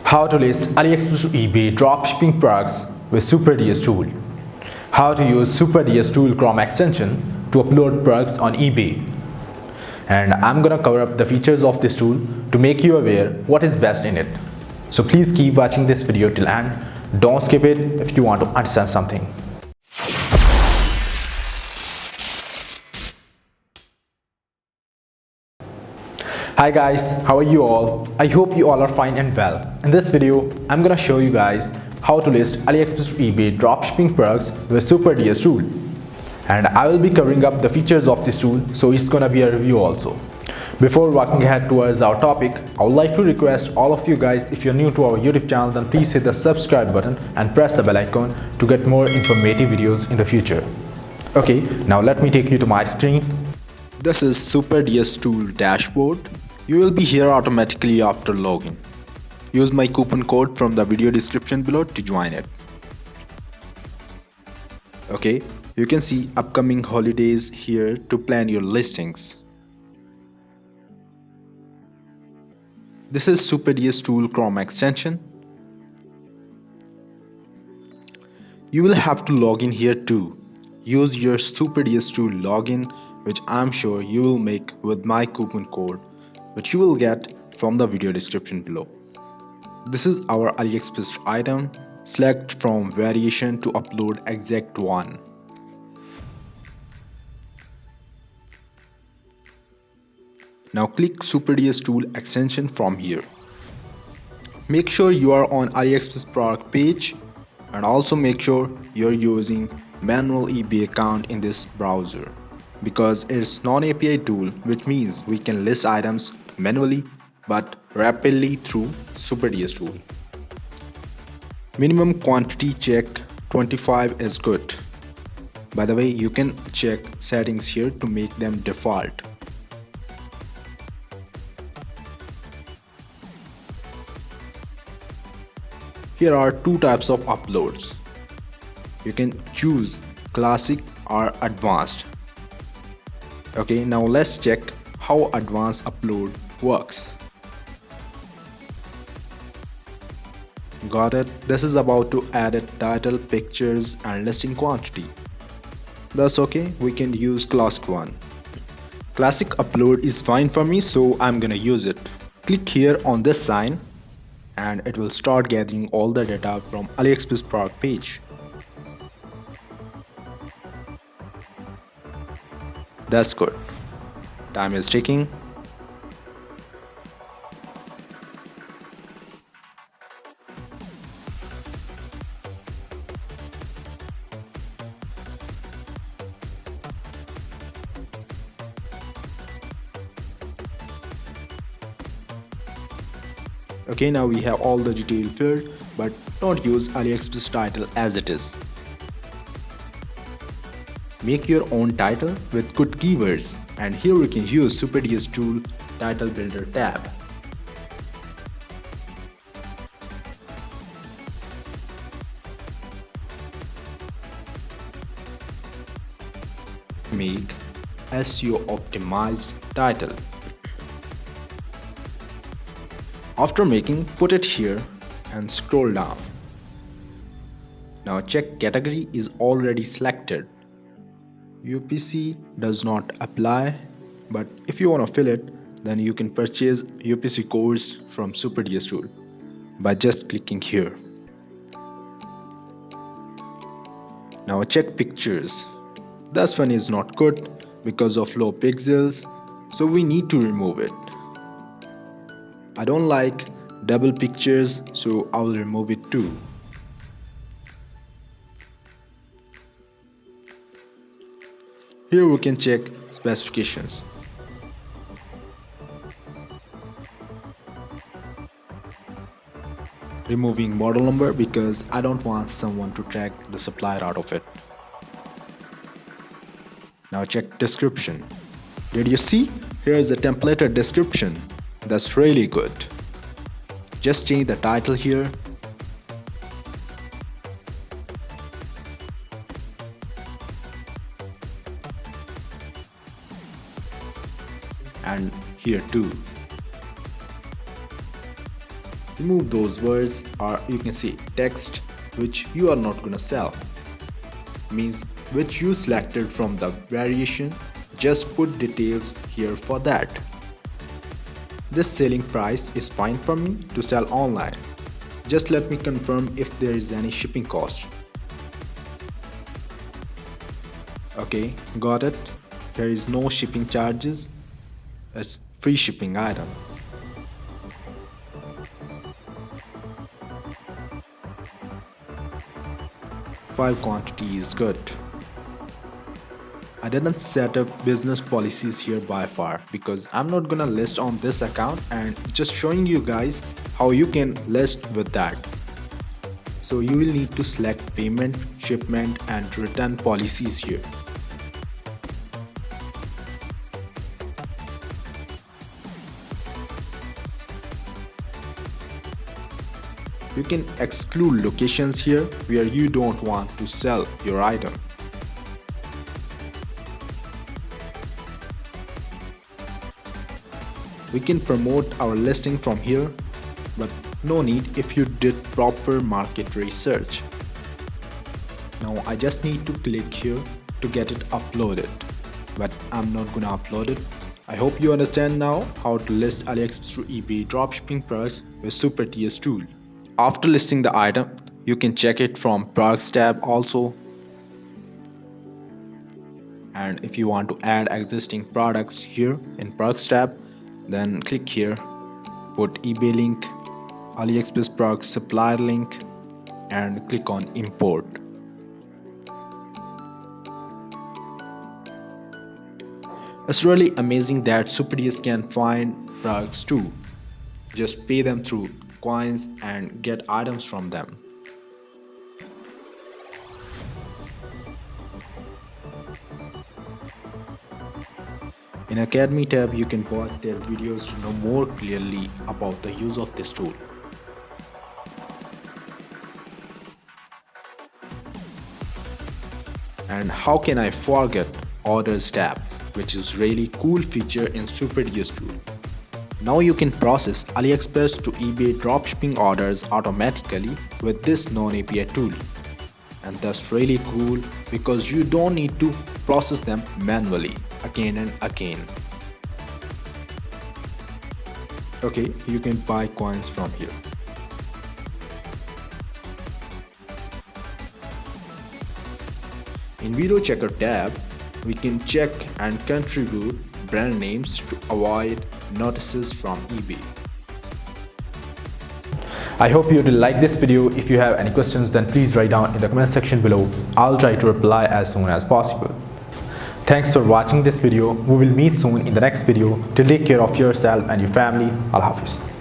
How to list Aliexpress to eBay dropshipping products with SuperDS Tool. How to use SuperDS Tool Chrome extension to upload products on eBay. And I'm gonna cover up the features of this tool to make you aware what is best in it. So please keep watching this video till end. Don't skip it if you want to understand something. Hi guys, how are you all? I hope you all are fine and well. In this video, I'm gonna show you guys how to list Aliexpress to eBay dropshipping products with SuperDS Tool. And I will be covering up the features of this tool, so it's gonna be a review also. Before walking ahead towards our topic, I would like to request all of you guys, if you're new to our YouTube channel, then please hit the subscribe button and press the bell icon to get more informative videos in the future. Okay, now let me take you to my screen. This is SuperDS Tool dashboard. You will be here automatically after login. Use my coupon code from the video description below to join it. Okay, you can see upcoming holidays here to plan your listings. This is SuperDS Tool Chrome extension. You will have to log in here too. Use your SuperDS Tool login, which I'm sure you will make with my coupon code, which you will get from the video description below. This is our Aliexpress item. Select from variation to upload exact one. Now click SuperDS Tool extension from here. Make sure you are on Aliexpress product page, and also make sure you're using manual eBay account in this browser, because it's non-API tool, which means we can list items manually but rapidly through SuperDS Tool. Minimum quantity check 25 is good. By the way, you can check settings here to make them default. Here are two types of uploads. You can choose classic or advanced. Okay, now let's check how advanced upload works. Got it? This is about to add a title, pictures and listing quantity. That's okay, we can use classic one. Classic upload is fine for me, so I'm gonna use it. Click here on this sign and it will start gathering all the data from Aliexpress product page. That's good. Time is ticking. Okay, now we have all the detail filled, but don't use Aliexpress title as it is. Make your own title with good keywords, and here we can use SuperDS Tool Title Builder tab. Make SEO optimized title. After making, put it here and scroll down. Now check category is already selected. UPC does not apply, but if you want to fill it, then you can purchase UPC codes from SuperDS Tool by just clicking here. Now check pictures. This one is not good because of low pixels, so we need to remove it. I don't like double pictures, so I will remove it too. Here we can check specifications. Removing model number because I don't want someone to track the supplier out of it. Now check description. Did you see? Here is a templated description. That's really good. Just change the title here. And here too. remove those words, or you can say text which you are not gonna sell, means which you selected from the variation. Just put details here for that. This selling price is fine for me to sell online. Just let me confirm if there is any shipping cost. Okay, got it. There is no shipping charges. It's free shipping item. Five quantity is good. I didn't set up business policies here by far because I'm not gonna list on this account, and just showing you guys how you can list with that. So you will need to select payment, shipment and return policies here. You can exclude locations here where you don't want to sell your item. We can promote our listing from here, but no need if you did proper market research. Now I just need to click here to get it uploaded, but I'm not gonna upload it. I hope you understand now how to list AliExpress through eBay dropshipping products with SuperDS Tool. After listing the item, you can check it from products tab also. And if you want to add existing products here in products tab, then click here, put eBay link, AliExpress product supplier link and click on import. It's really amazing that SuperDS can find products too. Just pay them through coins and get items from them. In Academy tab, you can watch their videos to know more clearly about the use of this tool. And how can I forget Orders tab, which is really cool feature in SuperDS Tool. Now you can process AliExpress to eBay dropshipping orders automatically with this non-API tool. And that's really cool because you don't need to process them manually again and again. Okay, you can buy coins from here. In Video Checker tab, we can check and contribute brand names to avoid notices from eBay. I hope you did like this video. If you have any questions, then please write down in the comment section below. I'll try to reply as soon as possible. Thanks for watching this video. We will meet soon in the next video. Till take care of yourself and your family. Allah Hafiz.